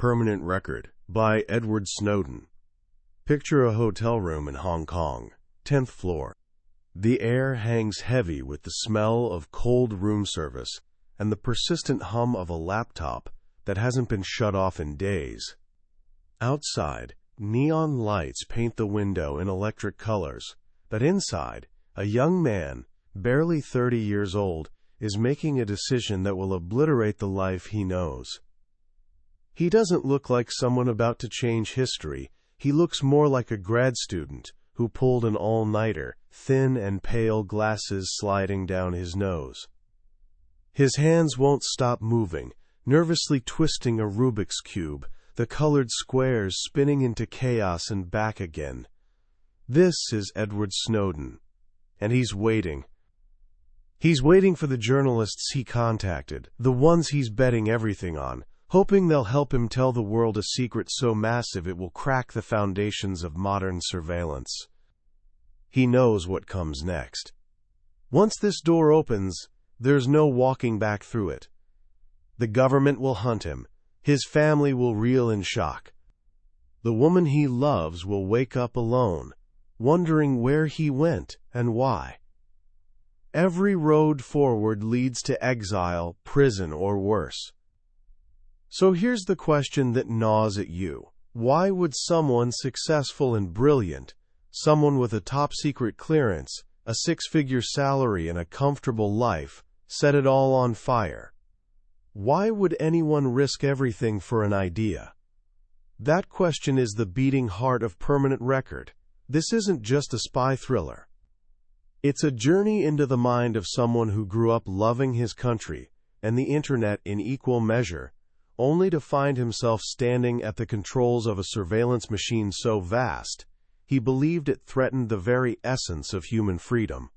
Permanent Record by Edward Snowden. Picture a hotel room in Hong Kong, 10th floor. The air hangs heavy with the smell of cold room service and the persistent hum of a laptop that hasn't been shut off in days. Outside, neon lights paint the window in electric colors, but inside, a young man, barely 30 years old, is making a decision that will obliterate the life he knows. He doesn't look like someone about to change history. He looks more like a grad student who pulled an all-nighter, thin and pale, glasses sliding down his nose. His hands won't stop moving, nervously twisting a Rubik's Cube, the colored squares spinning into chaos and back again. This is Edward Snowden, and he's waiting. He's waiting for the journalists he contacted, the ones he's betting everything on, hoping they'll help him tell the world a secret so massive it will crack the foundations of modern surveillance. He knows what comes next. Once this door opens, there's no walking back through it. The government will hunt him. His family will reel in shock. The woman he loves will wake up alone, wondering where he went and why. Every road forward leads to exile, prison, or worse. So here's the question that gnaws at you. Why would someone successful and brilliant, someone with a top-secret clearance, a six-figure salary, and a comfortable life, set it all on fire? Why would anyone risk everything for an idea? That question is the beating heart of Permanent Record. This isn't just a spy thriller. It's a journey into the mind of someone who grew up loving his country and the internet in equal measure, only to find himself standing at the controls of a surveillance machine so vast, he believed it threatened the very essence of human freedom.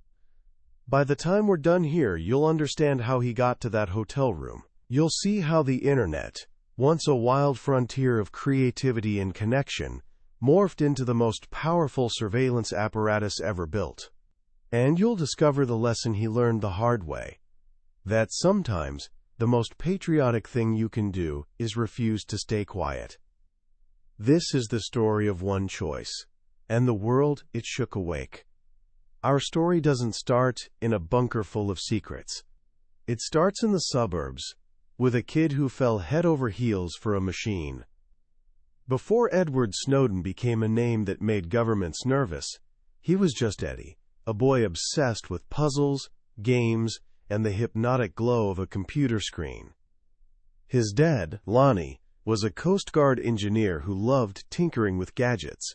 By the time we're done here, you'll understand how he got to that hotel room. You'll see how the internet, once a wild frontier of creativity and connection, morphed into the most powerful surveillance apparatus ever built. And you'll discover the lesson he learned the hard way, that sometimes the most patriotic thing you can do is refuse to stay quiet. This is the story of one choice, and the world it shook awake. Our story doesn't start in a bunker full of secrets. It starts in the suburbs, with a kid who fell head over heels for a machine. Before Edward Snowden became a name that made governments nervous, he was just Eddie, a boy obsessed with puzzles, games, and the hypnotic glow of a computer screen. His dad, Lonnie, was a Coast Guard engineer who loved tinkering with gadgets.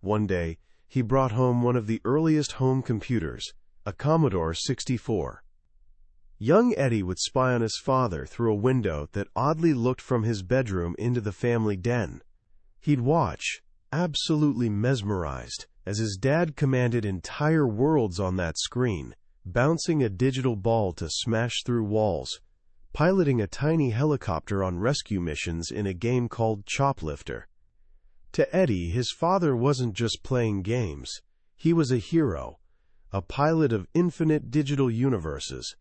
One day, he brought home one of the earliest home computers, a Commodore 64. Young Eddie would spy on his father through a window that oddly looked from his bedroom into the family den. He'd watch, absolutely mesmerized, as his dad commanded entire worlds on that screen, bouncing a digital ball to smash through walls, piloting a tiny helicopter on rescue missions in a game called Choplifter. To Eddie, his father wasn't just playing games. He was a hero, a pilot of infinite digital universes.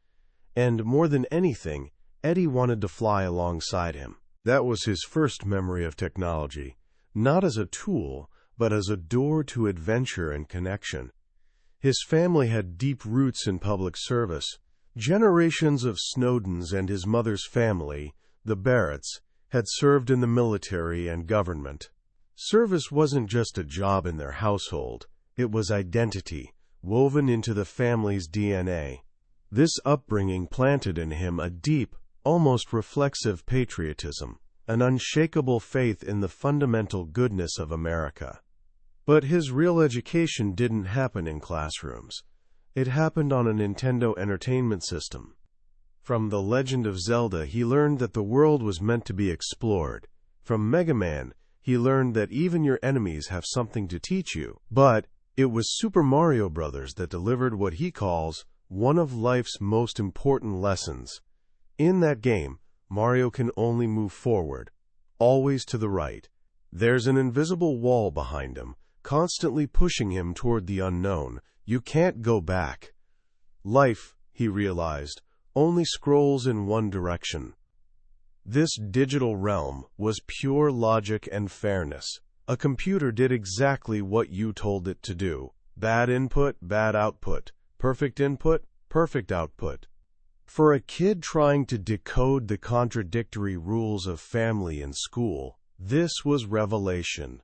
And more than anything, Eddie wanted to fly alongside him. That was his first memory of technology, not as a tool, but as a door to adventure and connection. His family had deep roots in public service. Generations of Snowdens and his mother's family, the Barretts, had served in the military and government. Service wasn't just a job in their household. It was identity, woven into the family's DNA. This upbringing planted in him a deep, almost reflexive patriotism, an unshakable faith in the fundamental goodness of America. But his real education didn't happen in classrooms. It happened on a Nintendo Entertainment System. From The Legend of Zelda, he learned that the world was meant to be explored. From Mega Man, he learned that even your enemies have something to teach you. But it was Super Mario Bros. That delivered what he calls one of life's most important lessons. In that game, Mario can only move forward, always to the right. There's an invisible wall behind him, constantly pushing him toward the unknown. You can't go back. Life, he realized, only scrolls in one direction. This digital realm was pure logic and fairness. A computer did exactly what you told it to do. Bad input, bad output. Perfect input, perfect output. For a kid trying to decode the contradictory rules of family and school, this was revelation.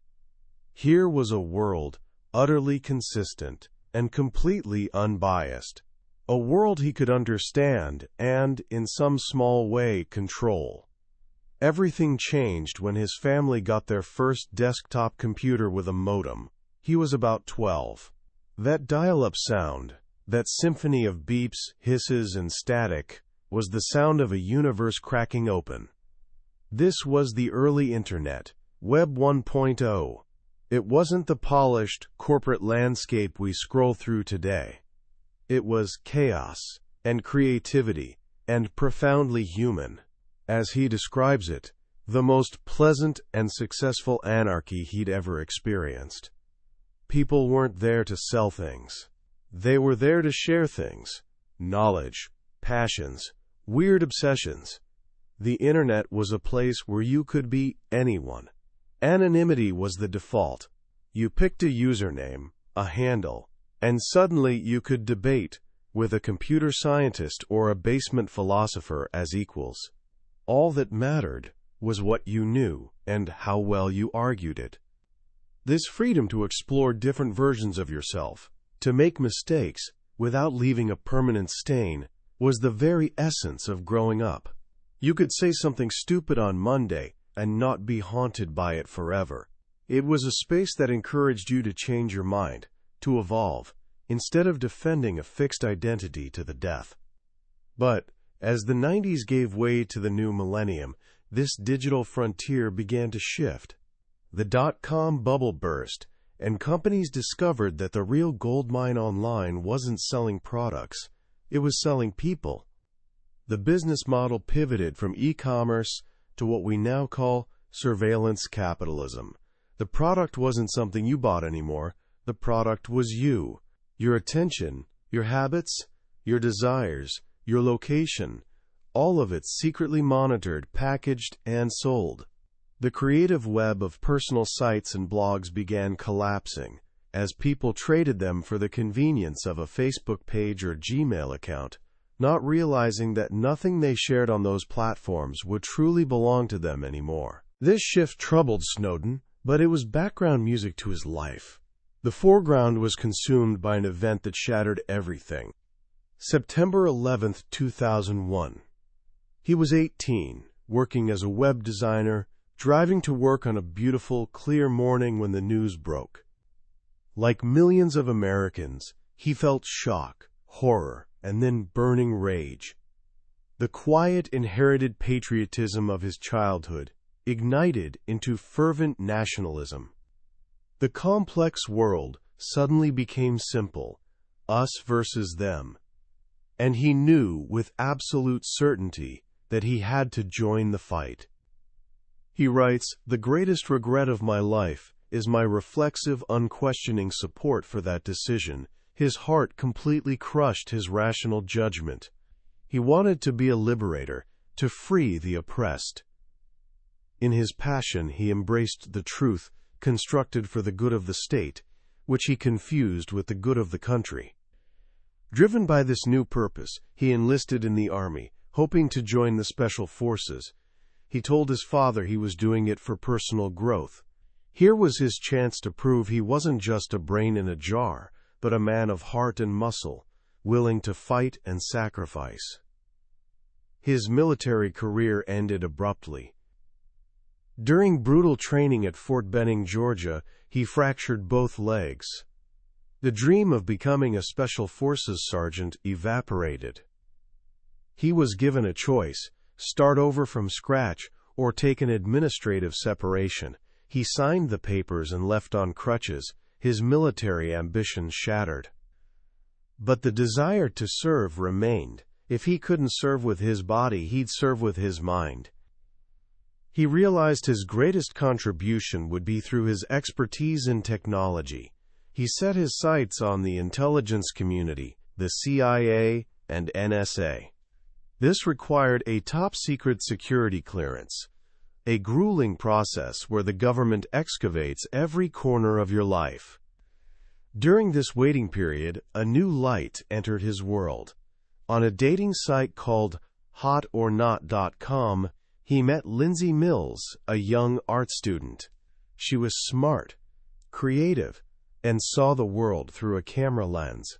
Here was a world utterly consistent and completely unbiased. A world he could understand and, in some small way, control. Everything changed when his family got their first desktop computer with a modem. He was about 12. That dial-up sound, that symphony of beeps, hisses, and static, was the sound of a universe cracking open. This was the early Internet, Web 1.0. It wasn't the polished, corporate landscape we scroll through today. It was chaos, and creativity, and profoundly human. As he describes it, the most pleasant and successful anarchy he'd ever experienced. People weren't there to sell things. They were there to share things. Knowledge, passions, weird obsessions. The Internet was a place where you could be anyone. Anonymity was the default. You picked a username, a handle, and suddenly you could debate with a computer scientist or a basement philosopher as equals. All that mattered was what you knew and how well you argued it. This freedom to explore different versions of yourself, to make mistakes without leaving a permanent stain, was the very essence of growing up. You could say something stupid on Monday and not be haunted by it forever. It was a space that encouraged you to change your mind, to evolve, instead of defending a fixed identity to the death. But, as the 90s gave way to the new millennium, this digital frontier began to shift. The dot-com bubble burst, and companies discovered that the real goldmine online wasn't selling products, it was selling people. The business model pivoted from e-commerce to what we now call surveillance capitalism. The product wasn't something you bought anymore. The product was you. Your attention, your habits, your desires, your location, all of it secretly monitored, packaged, and sold. The creative web of personal sites and blogs began collapsing as people traded them for the convenience of a Facebook page or Gmail account, not realizing that nothing they shared on those platforms would truly belong to them anymore. This shift troubled Snowden, but it was background music to his life. The foreground was consumed by an event that shattered everything. September 11, 2001. He was 18, working as a web designer, driving to work on a beautiful, clear morning when the news broke. Like millions of Americans, he felt shock, horror, and then burning rage. The quiet, inherited patriotism of his childhood ignited into fervent nationalism. The complex world suddenly became simple, us versus them, and he knew with absolute certainty that he had to join the fight. He writes, "The greatest regret of my life is my reflexive, unquestioning support for that decision. His heart completely crushed his rational judgment. He wanted to be a liberator, to free the oppressed. In his passion, he embraced the truth constructed for the good of the state, which he confused with the good of the country. Driven by this new purpose, he enlisted in the army, hoping to join the special forces. He told his father he was doing it for personal growth. Here was his chance to prove he wasn't just a brain in a jar, but a man of heart and muscle, willing to fight and sacrifice." His military career ended abruptly. During brutal training at Fort Benning, Georgia, he fractured both legs. The dream of becoming a Special Forces sergeant evaporated. He was given a choice: start over from scratch or take an administrative separation. He signed the papers and left on crutches, his military ambitions shattered. But the desire to serve remained. If he couldn't serve with his body, he'd serve with his mind. He realized his greatest contribution would be through his expertise in technology. He set his sights on the intelligence community, the CIA and NSA. This required a top-secret security clearance, a grueling process where the government excavates every corner of your life. During this waiting period, a new light entered his world. On a dating site called hotornot.com, he met Lindsay Mills, a young art student. She was smart, creative, and saw the world through a camera lens.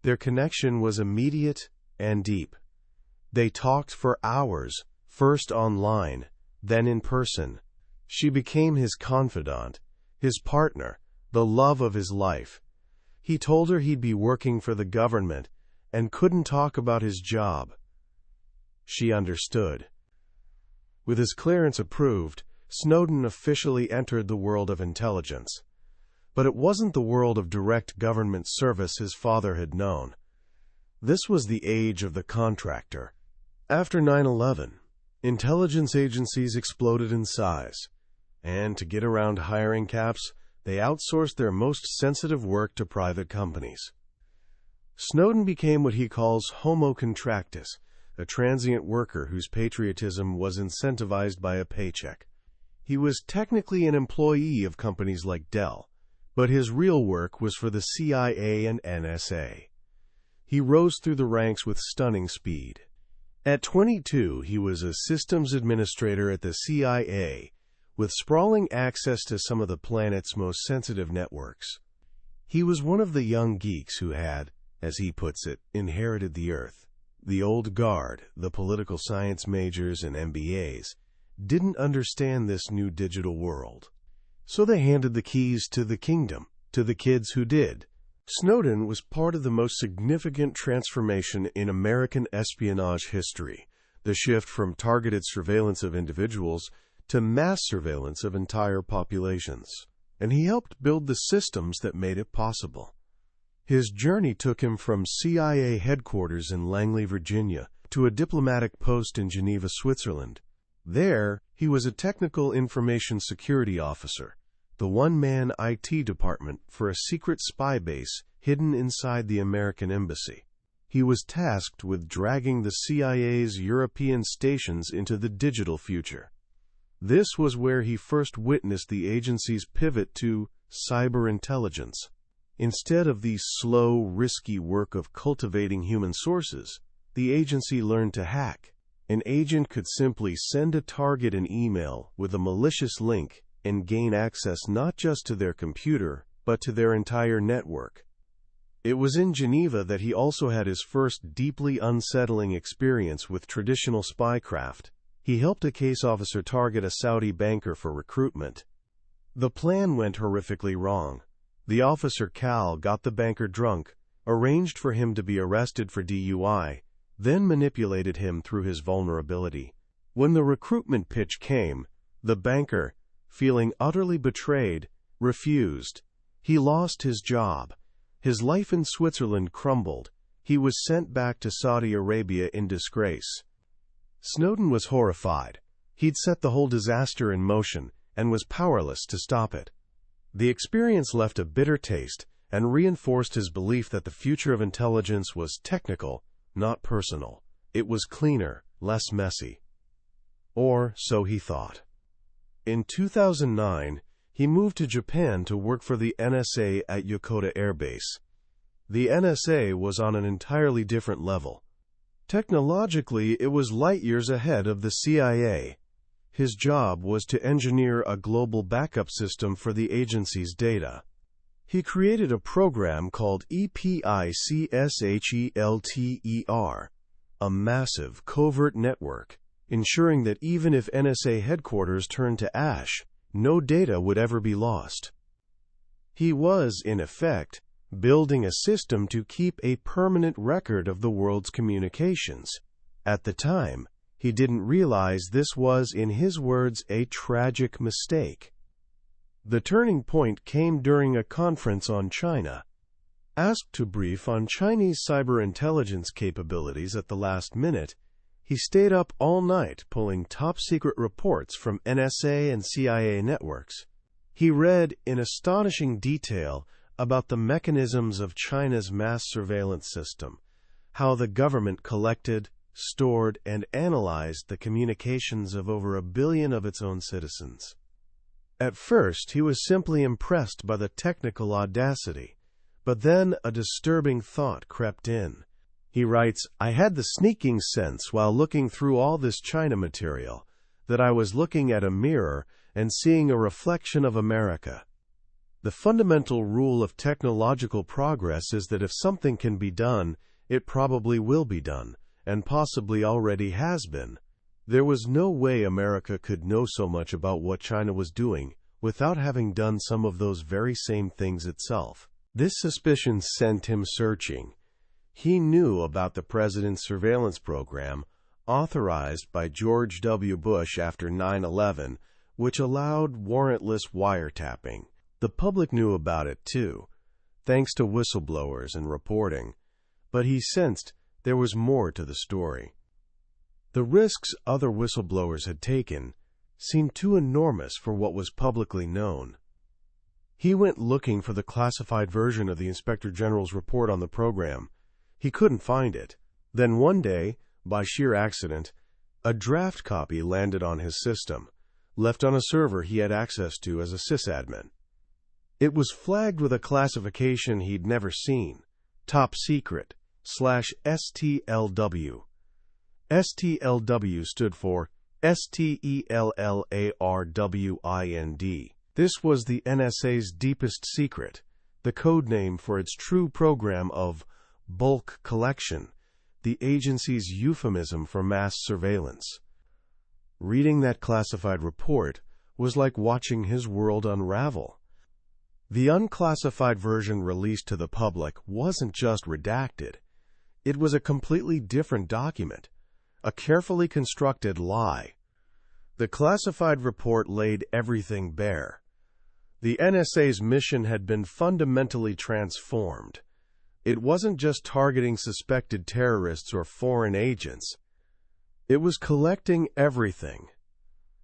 Their connection was immediate and deep. They talked for hours, first online, then in person. She became his confidant, his partner, the love of his life. He told her he'd be working for the government and couldn't talk about his job. She understood. With his clearance approved, Snowden officially entered the world of intelligence. But it wasn't the world of direct government service his father had known. This was the age of the contractor. After 9/11, intelligence agencies exploded in size, and to get around hiring caps, they outsourced their most sensitive work to private companies. Snowden became what he calls homo contractus, a transient worker whose patriotism was incentivized by a paycheck. He was technically an employee of companies like Dell, but his real work was for the CIA and NSA. He rose through the ranks with stunning speed. At 22, he was a systems administrator at the CIA, with sprawling access to some of the planet's most sensitive networks. He was one of the young geeks who had, as he puts it, inherited the Earth. The old guard, the political science majors and MBAs, didn't understand this new digital world. So they handed the keys to the kingdom to the kids who did. Snowden was part of the most significant transformation in American espionage history, the shift from targeted surveillance of individuals to mass surveillance of entire populations. And he helped build the systems that made it possible. His journey took him from CIA headquarters in Langley, Virginia, to a diplomatic post in Geneva, Switzerland. There, he was a technical information security officer, the one-man IT department for a secret spy base hidden inside the American embassy. He was tasked with dragging the CIA's European stations into the digital future. This was where he first witnessed the agency's pivot to cyber intelligence. Instead of the slow, risky work of cultivating human sources, the agency learned to hack. An agent could simply send a target an email with a malicious link and gain access not just to their computer, but to their entire network. It was in Geneva that he also had his first deeply unsettling experience with traditional spycraft. He helped a case officer target a Saudi banker for recruitment. The plan went horrifically wrong. The officer Cal got the banker drunk, arranged for him to be arrested for DUI, then manipulated him through his vulnerability. When the recruitment pitch came, the banker, feeling utterly betrayed, refused. He lost his job. His life in Switzerland crumbled. He was sent back to Saudi Arabia in disgrace. Snowden was horrified. He'd set the whole disaster in motion and was powerless to stop it. The experience left a bitter taste and reinforced his belief that the future of intelligence was technical, not personal. It was cleaner, less messy. Or so he thought. In 2009, he moved to Japan to work for the NSA at Yokota Air Base. The NSA was on an entirely different level. Technologically, it was light years ahead of the CIA. His job was to engineer a global backup system for the agency's data. He created a program called EPICSHELTER, a massive covert network, ensuring that even if NSA headquarters turned to ash, no data would ever be lost. He was, in effect, building a system to keep a permanent record of the world's communications. At the time, he didn't realize this was, in his words, a tragic mistake. The turning point came during a conference on China. Asked to brief on Chinese cyber intelligence capabilities at the last minute, he stayed up all night pulling top-secret reports from NSA and CIA networks. He read in astonishing detail about the mechanisms of China's mass surveillance system, how the government collected, stored, and analyzed the communications of over 1 billion of its own citizens. At first, he was simply impressed by the technical audacity, but then a disturbing thought crept in. He writes, "I had the sneaking sense while looking through all this China material that I was looking at a mirror and seeing a reflection of America. The fundamental rule of technological progress is that if something can be done, it probably will be done, and possibly already has been. There was no way America could know so much about what China was doing without having done some of those very same things itself." This suspicion sent him searching. He knew about the president's surveillance program, authorized by George W. Bush after 9/11, which allowed warrantless wiretapping. The public knew about it too, thanks to whistleblowers and reporting, but he sensed there was more to the story. The risks other whistleblowers had taken seemed too enormous for what was publicly known. He went looking for the classified version of the Inspector General's report on the program. He couldn't find it. Then one day, by sheer accident, a draft copy landed on his system, left on a server he had access to as a sysadmin. It was flagged with a classification he'd never seen, Top Secret /STLW. STLW stood for STELLARWIND. This was the NSA's deepest secret, the code name for its true program of bulk collection, the agency's euphemism for mass surveillance. Reading that classified report was like watching his world unravel. The unclassified version released to the public wasn't just redacted. It was a completely different document, a carefully constructed lie. The classified report laid everything bare. The NSA's mission had been fundamentally transformed. It wasn't just targeting suspected terrorists or foreign agents. It was collecting everything.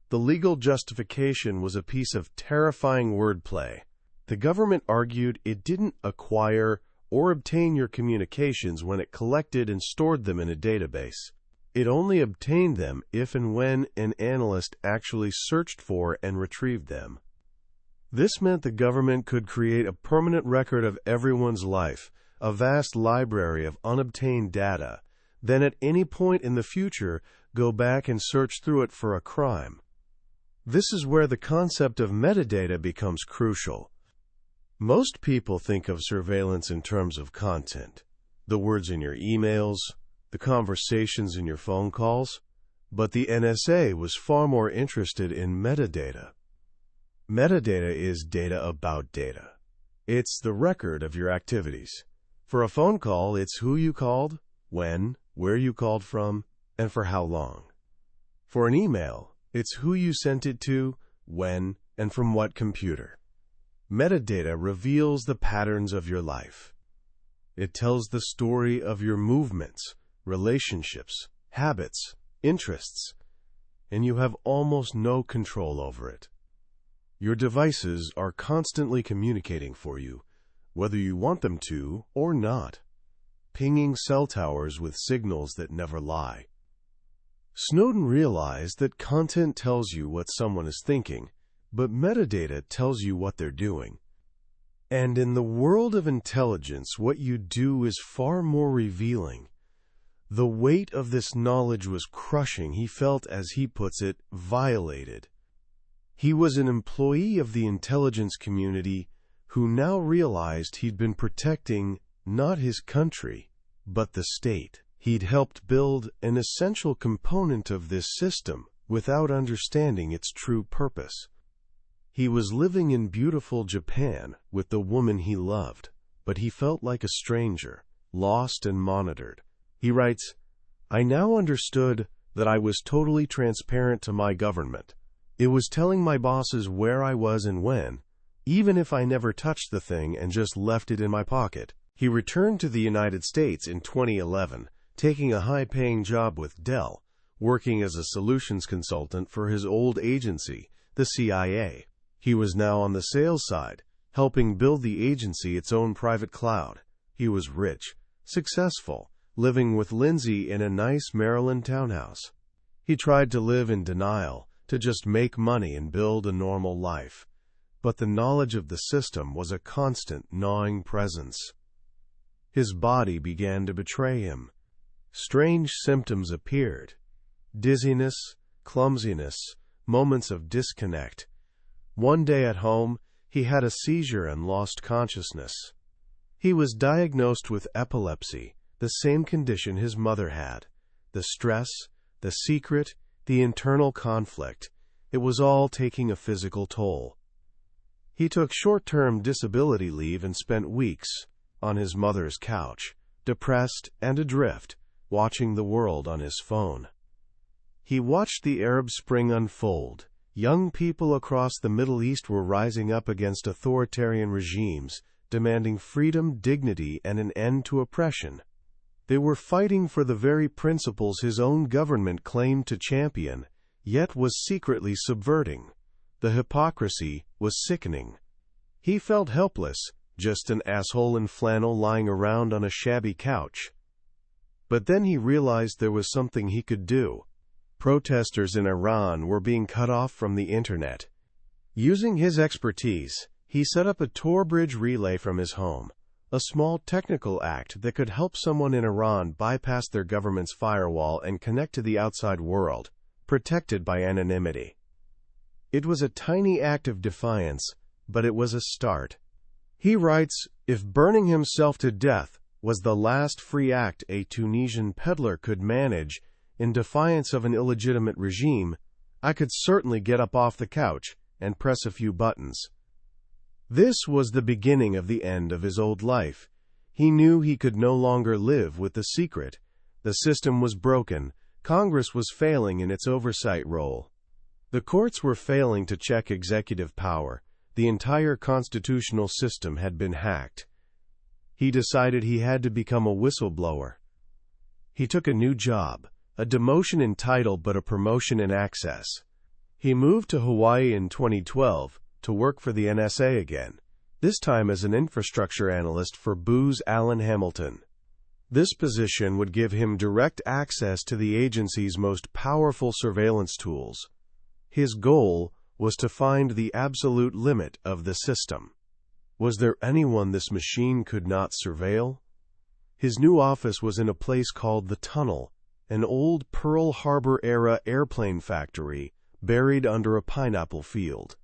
The legal justification was a piece of terrifying wordplay. The government argued it didn't acquire or obtain your communications when it collected and stored them in a database. It only obtained them if and when an analyst actually searched for and retrieved them. This meant the government could create a permanent record of everyone's life, a vast library of unobtained data, then at any point in the future go back and search through it for a crime. This is where the concept of metadata becomes crucial. Most people think of surveillance in terms of content, the words in your emails, the conversations in your phone calls, but the NSA was far more interested in metadata. Metadata is data about data. It's the record of your activities. For a phone call, it's who you called, when, where you called from, and for how long. For an email, it's who you sent it to, when, and from what computer. Metadata reveals the patterns of your life. It tells the story of your movements, relationships, habits, interests, and you have almost no control over it. Your devices are constantly communicating for you, whether you want them to or not, pinging cell towers with signals that never lie. Snowden realized that content tells you what someone is thinking, but metadata tells you what they're doing. And in the world of intelligence, what you do is far more revealing. The weight of this knowledge was crushing. He felt, as he puts it, violated. He was an employee of the intelligence community who now realized he'd been protecting not his country, but the state. He'd helped build an essential component of this system without understanding its true purpose. He was living in beautiful Japan with the woman he loved, but he felt like a stranger, lost and monitored. He writes, "I now understood that I was totally transparent to my government. It was telling my bosses where I was and when, even if I never touched the thing and just left it in my pocket." He returned to the United States in 2011, taking a high-paying job with Dell, working as a solutions consultant for his old agency, the CIA. He was now on the sales side, helping build the agency its own private cloud. He was rich, successful, living with Lindsay in a nice Maryland townhouse. He tried to live in denial, to just make money and build a normal life. But the knowledge of the system was a constant, gnawing presence. His body began to betray him. Strange symptoms appeared: dizziness, clumsiness, moments of disconnect. One day at home, he had a seizure and lost consciousness. He was diagnosed with epilepsy, the same condition his mother had. The stress, the secret, the internal conflict, it was all taking a physical toll. He took short-term disability leave and spent weeks on his mother's couch, depressed and adrift, watching the world on his phone. He watched the Arab Spring unfold. Young people across the Middle East were rising up against authoritarian regimes, demanding freedom, dignity, and an end to oppression. They were fighting for the very principles his own government claimed to champion, yet was secretly subverting. The hypocrisy was sickening. He felt helpless, just an asshole in flannel lying around on a shabby couch. But then he realized there was something he could do. Protesters in Iran were being cut off from the internet. Using his expertise, he set up a Tor bridge relay from his home, a small technical act that could help someone in Iran bypass their government's firewall and connect to the outside world, protected by anonymity. It was a tiny act of defiance, but it was a start. He writes, "If burning himself to death was the last free act a Tunisian peddler could manage in defiance of an illegitimate regime, I could certainly get up off the couch and press a few buttons." This was the beginning of the end of his old life. He knew he could no longer live with the secret. The system was broken. Congress was failing in its oversight role. The courts were failing to check executive power. The entire constitutional system had been hacked. He decided he had to become a whistleblower. He took a new job, a demotion in title but a promotion in access. He moved to Hawaii in 2012 to work for the NSA again, this time as an infrastructure analyst for Booz Allen Hamilton. This position would give him direct access to the agency's most powerful surveillance tools. His goal was to find the absolute limit of the system. Was there anyone this machine could not surveil? His new office was in a place called the Tunnel, an old Pearl Harbor-era airplane factory buried under a pineapple field.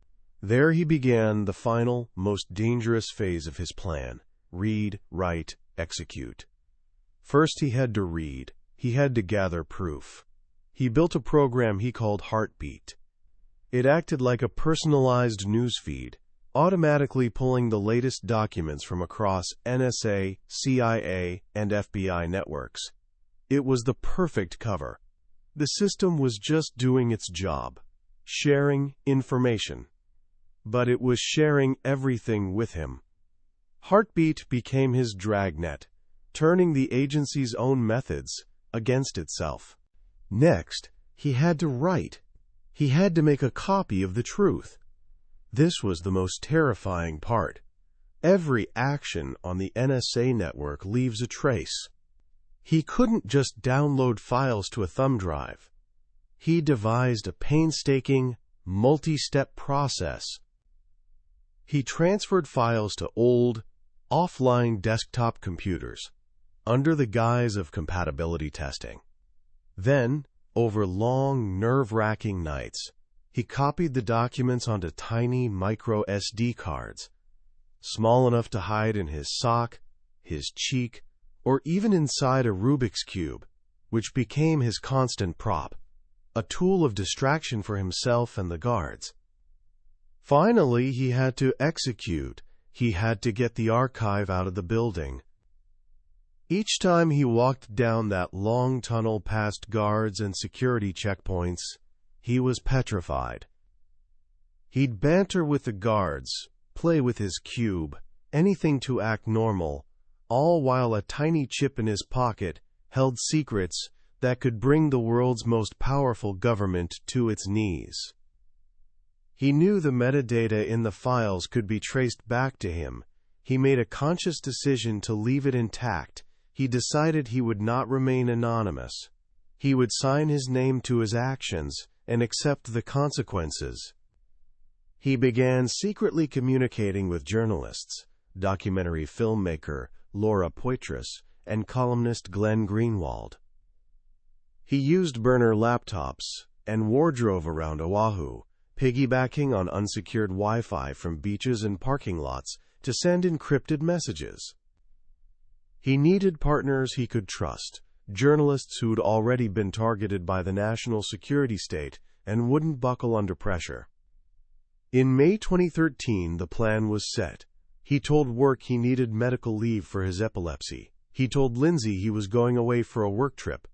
There he began the final, most dangerous phase of his plan: read, write, execute. First he had to read. He had to gather proof. He built a program he called Heartbeat. It acted like a personalized newsfeed, automatically pulling the latest documents from across NSA, CIA, and FBI networks. It was the perfect cover. The system was just doing its job, sharing information. But it was sharing everything with him. Heartbeat became his dragnet, turning the agency's own methods against itself. Next, he had to write. He had to make a copy of the truth. This was the most terrifying part. Every action on the NSA network leaves a trace. He couldn't just download files to a thumb drive. He devised a painstaking, multi-step process. He transferred files to old, offline desktop computers, under the guise of compatibility testing. Then, over long, nerve-wracking nights, he copied the documents onto tiny micro SD cards, small enough to hide in his sock, his cheek, or even inside a Rubik's Cube, which became his constant prop, a tool of distraction for himself and the guards. Finally, he had to execute. He had to get the archive out of the building. Each time he walked down that long tunnel past guards and security checkpoints, he was petrified. He'd banter with the guards, play with his cube, anything to act normal, all while a tiny chip in his pocket held secrets that could bring the world's most powerful government to its knees. He knew the metadata in the files could be traced back to him. He made a conscious decision to leave it intact, he decided he would not remain anonymous. He would sign his name to his actions and accept the consequences. He began secretly communicating with journalists, documentary filmmaker Laura Poitras, and columnist Glenn Greenwald. He used burner laptops and wardrobe around Oahu, piggybacking on unsecured Wi-Fi from beaches and parking lots to send encrypted messages. He needed partners he could trust, journalists who'd already been targeted by the national security state and wouldn't buckle under pressure. In May 2013, the plan was set. He told work he needed medical leave for his epilepsy. He told Lindsay he was going away for a work trip.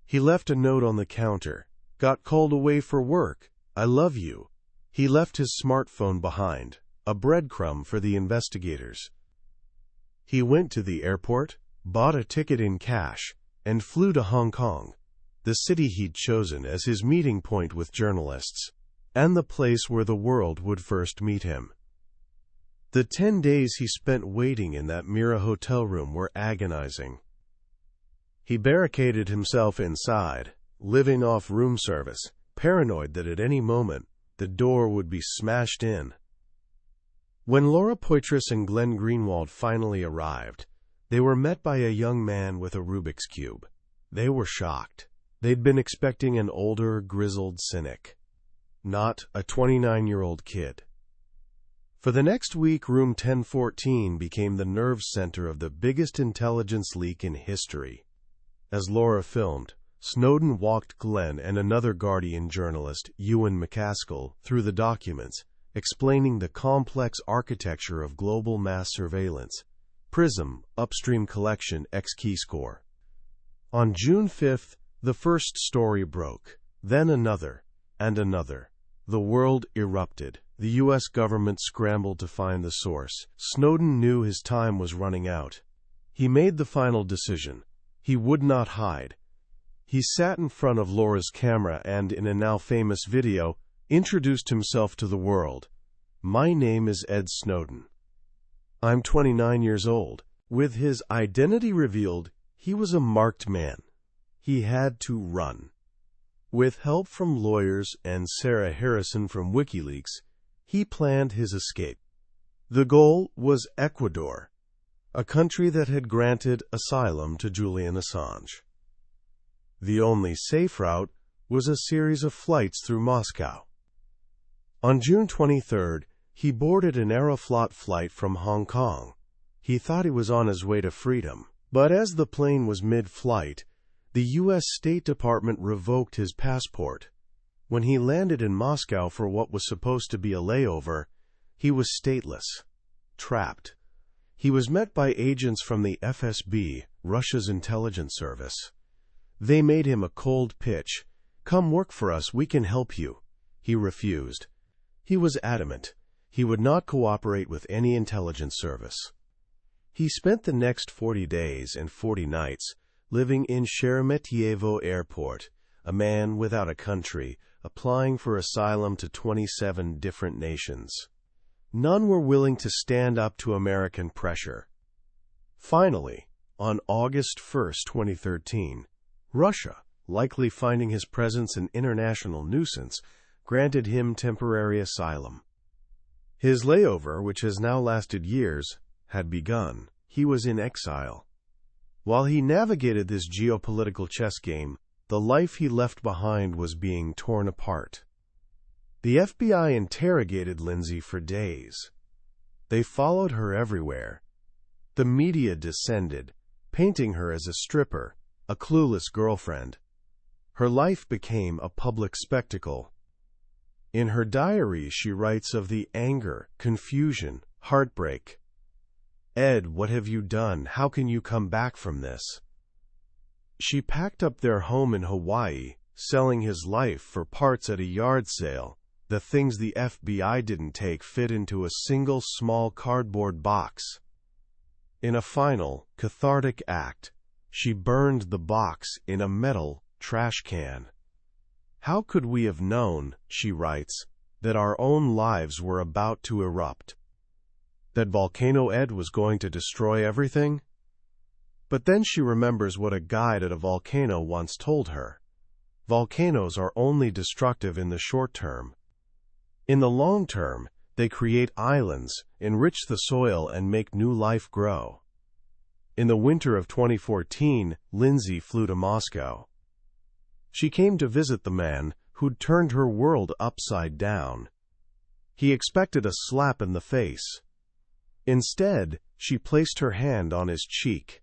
He left a note on the counter. Got called away for work. I love you. He left his smartphone behind, a breadcrumb for the investigators. He went to the airport, bought a ticket in cash, and flew to Hong Kong, the city he'd chosen as his meeting point with journalists, and the place where the world would first meet him. The 10 days he spent waiting in that Mira hotel room were agonizing. He barricaded himself inside, living off room service, paranoid that at any moment the door would be smashed in. When Laura Poitras and Glenn Greenwald finally arrived, they were met by a young man with a Rubik's Cube. They were shocked. They'd been expecting an older, grizzled cynic, not a 29-year-old kid. For the next week, Room 1014 became the nerve center of the biggest intelligence leak in history. As Laura filmed, Snowden walked Glenn and another Guardian journalist, Ewan MacAskill, through the documents, explaining the complex architecture of global mass surveillance, PRISM, upstream collection, X-keyscore. On June 5th, the first story broke, then another, and another. The world erupted. The U.S. government scrambled to find the source. Snowden knew his time was running out. He made the final decision. He would not hide. He sat in front of Laura's camera and, in a now famous video, introduced himself to the world. My name is Ed Snowden. I'm 29 years old. With his identity revealed, he was a marked man. He had to run. With help from lawyers and Sarah Harrison from WikiLeaks, he planned his escape. The goal was Ecuador, a country that had granted asylum to Julian Assange. The only safe route was a series of flights through Moscow. On June 23rd, he boarded an Aeroflot flight from Hong Kong. He thought he was on his way to freedom, but as the plane was mid-flight, the U.S. State Department revoked his passport. When he landed in Moscow for what was supposed to be a layover, he was stateless, trapped. He was met by agents from the FSB, Russia's intelligence service. They made him a cold pitch. Come work for us, we can help you. He refused. He was adamant. He would not cooperate with any intelligence service. He spent the next 40 days and 40 nights living in Sheremetyevo Airport, a man without a country, applying for asylum to 27 different nations. None were willing to stand up to American pressure. Finally, on August 1, 2013, Russia, likely finding his presence an international nuisance, granted him temporary asylum. His layover, which has now lasted years, had begun. He was in exile. While he navigated this geopolitical chess game, the life he left behind was being torn apart. The FBI interrogated Lindsay for days. They followed her everywhere. The media descended, painting her as a stripper, a clueless girlfriend. Her life became a public spectacle. In her diary, she writes of the anger, confusion, heartbreak. Ed, what have you done? How can you come back from this? She packed up their home in Hawaii, selling his life for parts at a yard sale. The things the FBI didn't take fit into a single small cardboard box. In a final, cathartic act, she burned the box in a metal trash can. How could we have known, she writes, that our own lives were about to erupt? That Volcano Ed was going to destroy everything? But then she remembers what a guide at a volcano once told her. Volcanoes are only destructive in the short term. In the long term, they create islands, enrich the soil, and make new life grow. In the winter of 2014, Lindsay flew to Moscow. She came to visit the man who'd turned her world upside down. He expected a slap in the face. Instead, she placed her hand on his cheek.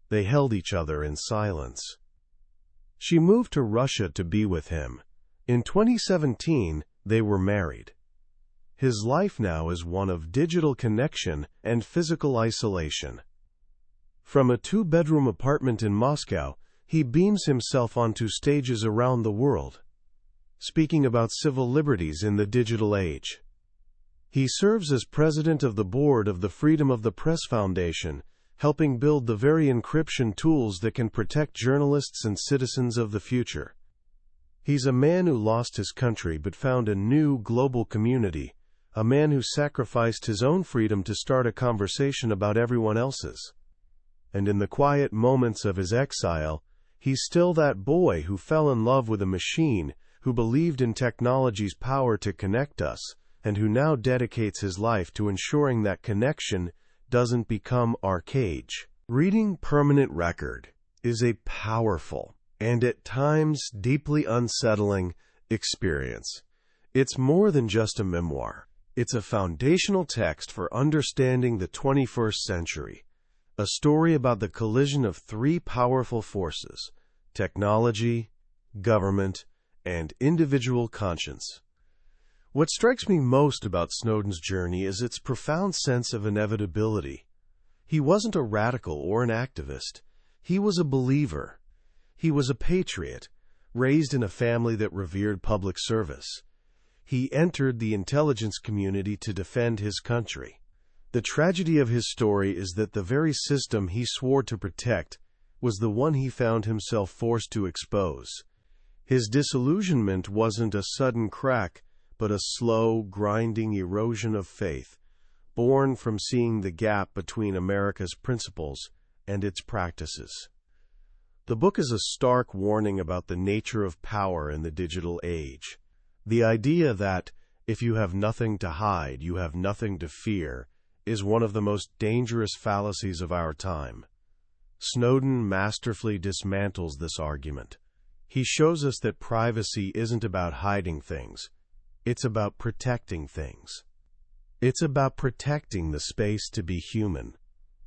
They held each other in silence. She moved to Russia to be with him. In 2017, they were married. His life now is one of digital connection and physical isolation. From a 2-bedroom apartment in Moscow, he beams himself onto stages around the world, speaking about civil liberties in the digital age. He serves as president of the board of the Freedom of the Press Foundation, helping build the very encryption tools that can protect journalists and citizens of the future. He's a man who lost his country but found a new global community, a man who sacrificed his own freedom to start a conversation about everyone else's. And in the quiet moments of his exile, he's still that boy who fell in love with a machine, who believed in technology's power to connect us, and who now dedicates his life to ensuring that connection doesn't become our cage. Reading Permanent Record is a powerful and at times deeply unsettling experience. It's more than just a memoir. It's a foundational text for understanding the 21st century, a story about the collision of 3 powerful forces: technology, government, and individual conscience. What strikes me most about Snowden's journey is its profound sense of inevitability. He wasn't a radical or an activist. He was a believer. He was a patriot, raised in a family that revered public service. He entered the intelligence community to defend his country. The tragedy of his story is that the very system he swore to protect was the one he found himself forced to expose. His disillusionment wasn't a sudden crack, but a slow, grinding erosion of faith, born from seeing the gap between America's principles and its practices. The book is a stark warning about the nature of power in the digital age. The idea that, if you have nothing to hide, you have nothing to fear, is one of the most dangerous fallacies of our time. Snowden masterfully dismantles this argument. He shows us that privacy isn't about hiding things. It's about protecting things. It's about protecting the space to be human,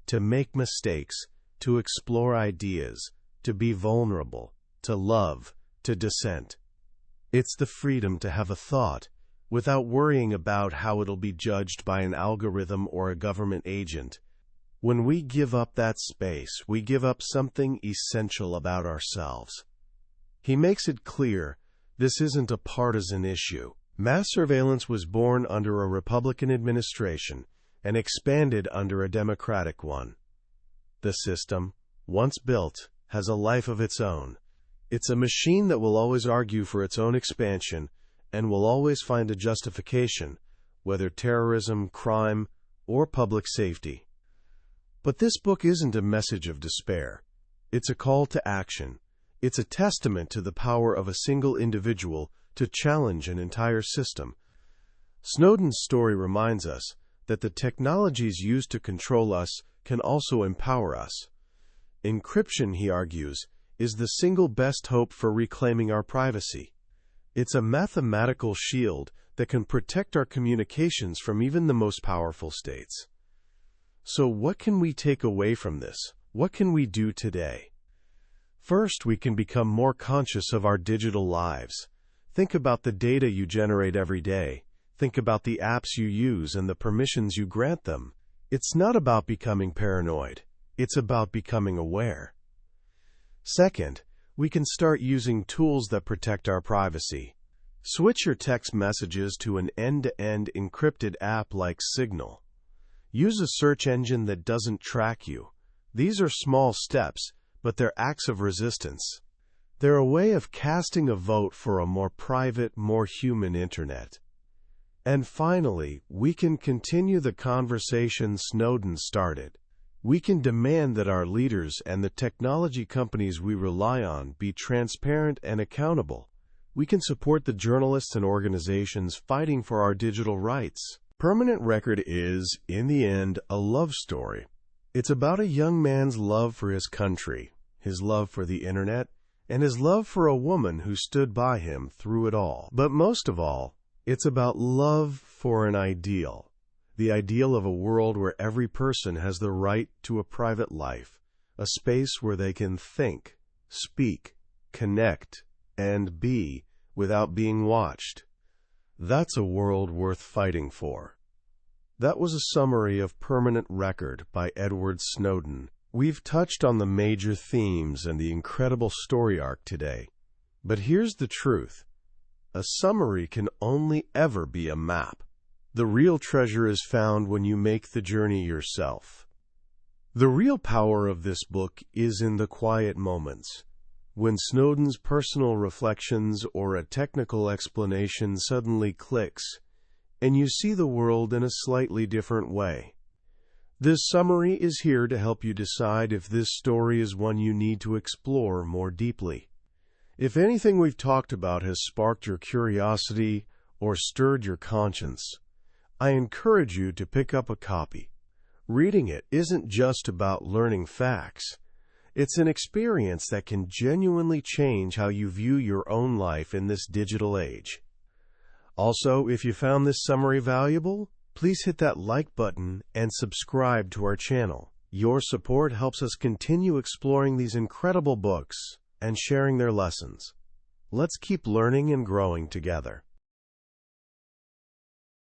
to make mistakes, to explore ideas, to be vulnerable, to love, to dissent. It's the freedom to have a thought without worrying about how it'll be judged by an algorithm or a government agent. When we give up that space, we give up something essential about ourselves. He makes it clear this isn't a partisan issue. Mass surveillance was born under a Republican administration and expanded under a Democratic one. The system, once built, has a life of its own. It's a machine that will always argue for its own expansion and will always find a justification, whether terrorism, crime, or public safety. But this book isn't a message of despair. It's a call to action. It's a testament to the power of a single individual to challenge an entire system. Snowden's story reminds us that the technologies used to control us can also empower us. Encryption, he argues, is the single best hope for reclaiming our privacy. It's a mathematical shield that can protect our communications from even the most powerful states. So what can we take away from this? What can we do today? First, we can become more conscious of our digital lives. Think about the data you generate every day. Think about the apps you use and the permissions you grant them. It's not about becoming paranoid. It's about becoming aware. Second, we can start using tools that protect our privacy. Switch your text messages to an end-to-end encrypted app like Signal. Use a search engine that doesn't track you. These are small steps, but they're acts of resistance. They're a way of casting a vote for a more private, more human internet. And finally, we can continue the conversation Snowden started. We can demand that our leaders and the technology companies we rely on be transparent and accountable. We can support the journalists and organizations fighting for our digital rights. Permanent Record is, in the end, a love story. It's about a young man's love for his country, his love for the internet, and his love for a woman who stood by him through it all. But most of all, it's about love for an ideal. The ideal of a world where every person has the right to a private life, a space where they can think, speak, connect, and be without being watched. That's a world worth fighting for. That was a summary of Permanent Record by Edward Snowden. We've touched on the major themes and the incredible story arc today. But here's the truth. A summary can only ever be a map. The real treasure is found when you make the journey yourself. The real power of this book is in the quiet moments, when Snowden's personal reflections or a technical explanation suddenly clicks, and you see the world in a slightly different way. This summary is here to help you decide if this story is one you need to explore more deeply. If anything we've talked about has sparked your curiosity or stirred your conscience, I encourage you to pick up a copy. Reading it isn't just about learning facts. It's an experience that can genuinely change how you view your own life in this digital age. Also, if you found this summary valuable, please hit that like button and subscribe to our channel. Your support helps us continue exploring these incredible books and sharing their lessons. Let's keep learning and growing together.